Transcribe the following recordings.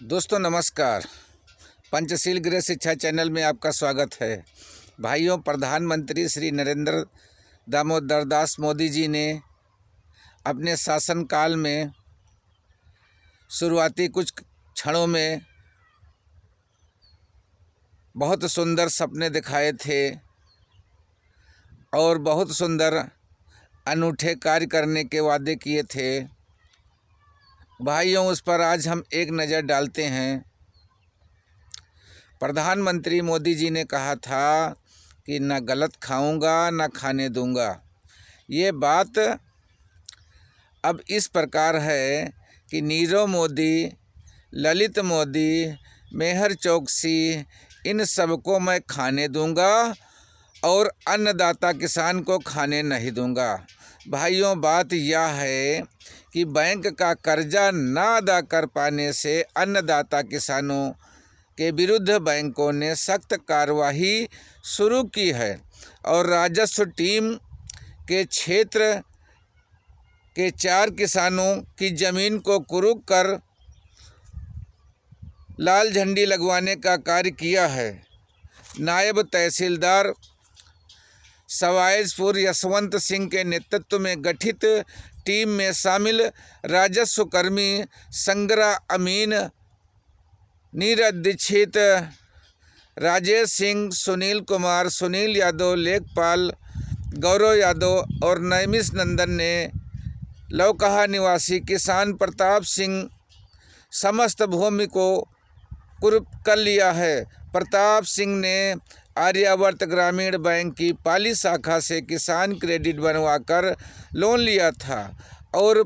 दोस्तों नमस्कार। पंचशील गृह शिक्षा चैनल में आपका स्वागत है। भाइयों, प्रधानमंत्री श्री नरेंद्र दामोदर दास मोदी जी ने अपने शासनकाल में शुरुआती कुछ क्षणों में बहुत सुंदर सपने दिखाए थे और बहुत सुंदर अनूठे कार्य करने के वादे किए थे। भाइयों, उस पर आज हम एक नज़र डालते हैं। प्रधानमंत्री मोदी जी ने कहा था कि न गलत खाऊंगा न खाने दूंगा। ये बात अब इस प्रकार है कि नीरव मोदी, ललित मोदी, मेहर चौकसी, इन सबको मैं खाने दूंगा और अन्नदाता किसान को खाने नहीं दूंगा। भाइयों, बात यह है कि बैंक का कर्जा ना अदा कर पाने से अन्नदाता किसानों के विरुद्ध बैंकों ने सख्त कार्रवाई शुरू की है और राजस्व टीम के क्षेत्र के 4 किसानों की ज़मीन को कुर्क कर लाल झंडी लगवाने का कार्य किया है। नायब तहसीलदार सवाईजपुर यशवंत सिंह के नेतृत्व में गठित टीम में शामिल राजस्व कर्मी संग्रा अमीन, नीरज दीक्षित, राजेश सिंह, सुनील कुमार, सुनील यादव, लेखपाल, गौरव यादव और नैमिष नंदन ने लौकहा निवासी किसान प्रताप सिंह समस्त भूमि को कुर्क कर लिया है। प्रताप सिंह ने आर्यावर्त ग्रामीण बैंक की पाली शाखा से किसान क्रेडिट बनवाकर लोन लिया था और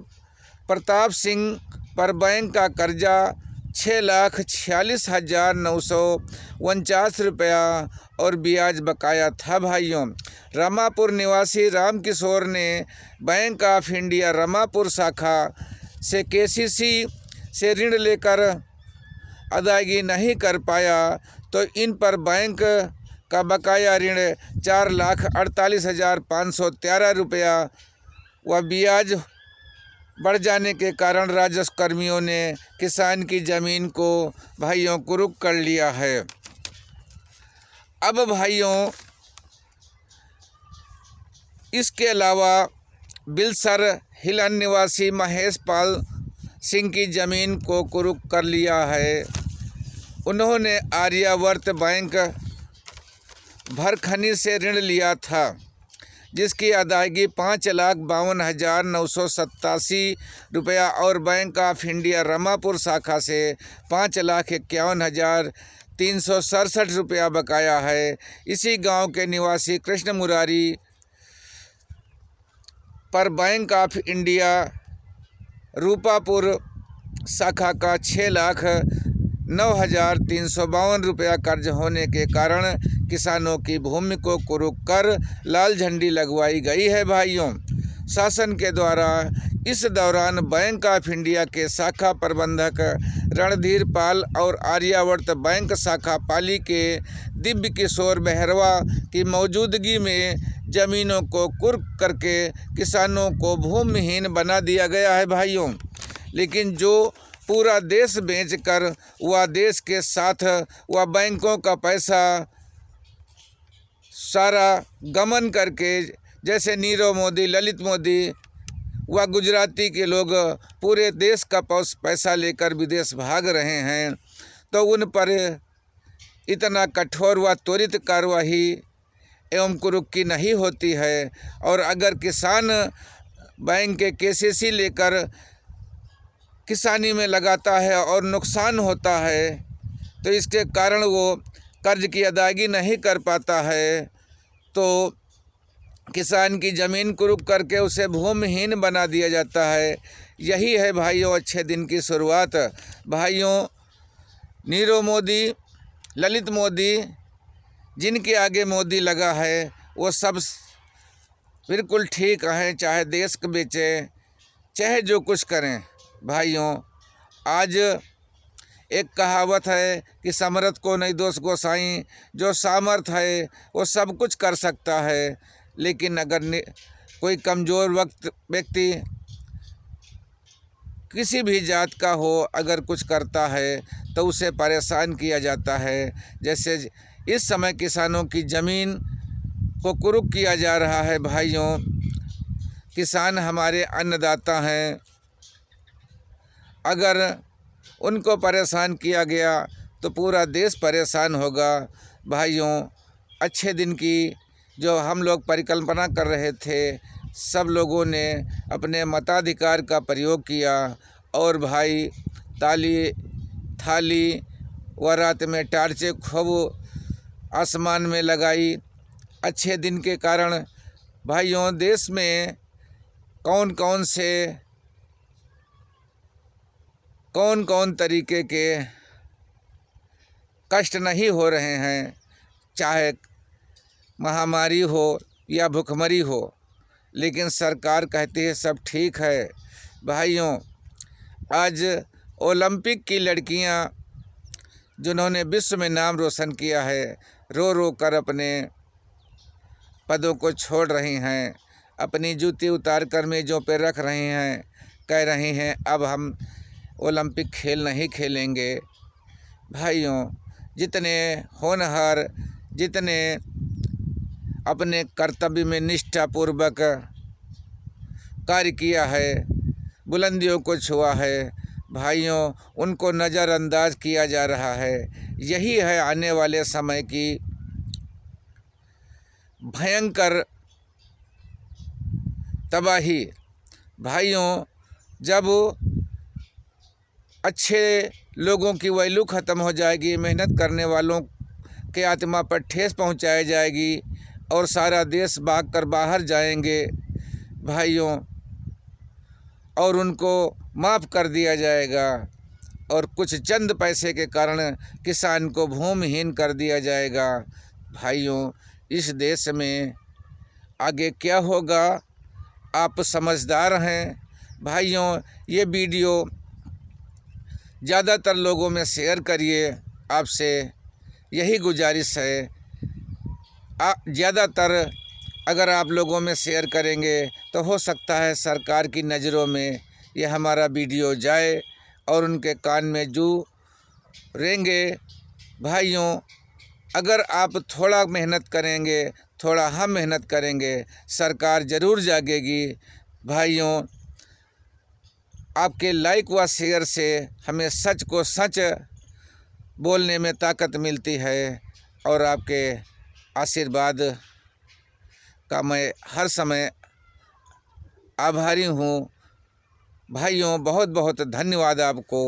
प्रताप सिंह पर बैंक का कर्जा 6,46,949 रुपया और ब्याज बकाया था। भाइयों, रमापुर निवासी रामकिशोर ने बैंक ऑफ इंडिया रमापुर शाखा से केसीसी से ऋण लेकर अदायगी नहीं कर पाया तो इन पर बैंक का बकाया ऋण 4,48,513 रुपया व ब्याज बढ़ जाने के कारण राजस्व कर्मियों ने किसान की ज़मीन को भाइयों कुर्क कर लिया है। अब भाइयों, इसके अलावा बिलसर हिलन निवासी महेश पाल सिंह की ज़मीन को कुर्क कर लिया है। उन्होंने आर्यावर्त बैंक भरखनी से ऋण लिया था जिसकी अदायगी 5,52,987 रुपया और बैंक ऑफ इंडिया रमापुर शाखा से 5,51,367 रुपया बकाया है। इसी गांव के निवासी कृष्ण मुरारी पर बैंक ऑफ इंडिया रूपापुर शाखा का 6,09,352 रुपया कर्ज होने के कारण किसानों की भूमि को कुर्क कर लाल झंडी लगवाई गई है। भाइयों, शासन के द्वारा इस दौरान बैंक ऑफ इंडिया के शाखा प्रबंधक रणधीर पाल और आर्यावर्त बैंक शाखा पाली के दिव्य किशोर मेहरवा की मौजूदगी में ज़मीनों को कुर्क करके किसानों को भूमिहीन बना दिया गया है। भाइयों, लेकिन जो पूरा देश बेचकर वह देश के साथ वह बैंकों का पैसा सारा गमन करके, जैसे नीरव मोदी, ललित मोदी व गुजराती के लोग पूरे देश का पैसा लेकर विदेश भाग रहे हैं, तो उन पर इतना कठोर व त्वरित कार्रवाई एवं कुर्की नहीं होती है। और अगर किसान बैंक के केसीसी लेकर किसानी में लगाता है और नुकसान होता है तो इसके कारण वो कर्ज की अदायगी नहीं कर पाता है, तो किसान की ज़मीन कुर्क करके उसे भूमिहीन बना दिया जाता है। यही है भाइयों अच्छे दिन की शुरुआत। भाइयों, नीरव मोदी, ललित मोदी, जिनके आगे मोदी लगा है वो सब बिल्कुल ठीक हैं, चाहे देश को बेचें चाहे जो कुछ करें। भाइयों, आज एक कहावत है कि समर्थ को नहीं दोष गोसाई, जो सामर्थ है वो सब कुछ कर सकता है, लेकिन अगर कोई कमज़ोर व्यक्ति किसी भी जात का हो, अगर कुछ करता है तो उसे परेशान किया जाता है। जैसे इस समय किसानों की ज़मीन को कुरुक किया जा रहा है। भाइयों, किसान हमारे अन्नदाता हैं, अगर उनको परेशान किया गया तो पूरा देश परेशान होगा। भाइयों, अच्छे दिन की जो हम लोग परिकल्पना कर रहे थे, सब लोगों ने अपने मताधिकार का प्रयोग किया और भाई ताली थाली व रात में टार्चें खूब आसमान में लगाई। अच्छे दिन के कारण भाइयों देश में कौन कौन तरीके के कष्ट नहीं हो रहे हैं, चाहे महामारी हो या भुखमरी हो, लेकिन सरकार कहती है सब ठीक है। भाइयों, आज ओलंपिक की लड़कियां जिन्होंने विश्व में नाम रोशन किया है, रो रो कर अपने पदों को छोड़ रही हैं, अपनी जूती उतार कर मेज़ों पर रख रही हैं, कह रही हैं अब हम ओलंपिक खेल नहीं खेलेंगे। भाइयों, जितने होनहार, जितने अपने कर्तव्य में निष्ठापूर्वक कार्य किया है, बुलंदियों को छुआ है, भाइयों उनको नज़रअंदाज किया जा रहा है। यही है आने वाले समय की भयंकर तबाही। भाइयों, जब अच्छे लोगों की वैल्यू ख़त्म हो जाएगी, मेहनत करने वालों के आत्मा पर ठेस पहुंचाई जाएगी और सारा देश भाग कर बाहर जाएंगे भाइयों, और उनको माफ़ कर दिया जाएगा और कुछ चंद पैसे के कारण किसान को भूमिहीन कर दिया जाएगा। भाइयों, इस देश में आगे क्या होगा, आप समझदार हैं। भाइयों, ये वीडियो ज़्यादातर लोगों में शेयर करिए, आपसे यही गुजारिश है। ज़्यादातर अगर आप लोगों में शेयर करेंगे तो हो सकता है सरकार की नज़रों में ये हमारा वीडियो जाए और उनके कान में जू रेंगे। भाइयों, अगर आप थोड़ा मेहनत करेंगे, थोड़ा हम मेहनत करेंगे, सरकार ज़रूर जागेगी। भाइयों, आपके लाइक व शेयर से हमें सच को सच बोलने में ताकत मिलती है और आपके आशीर्वाद का मैं हर समय आभारी हूँ। भाइयों, बहुत बहुत धन्यवाद आपको।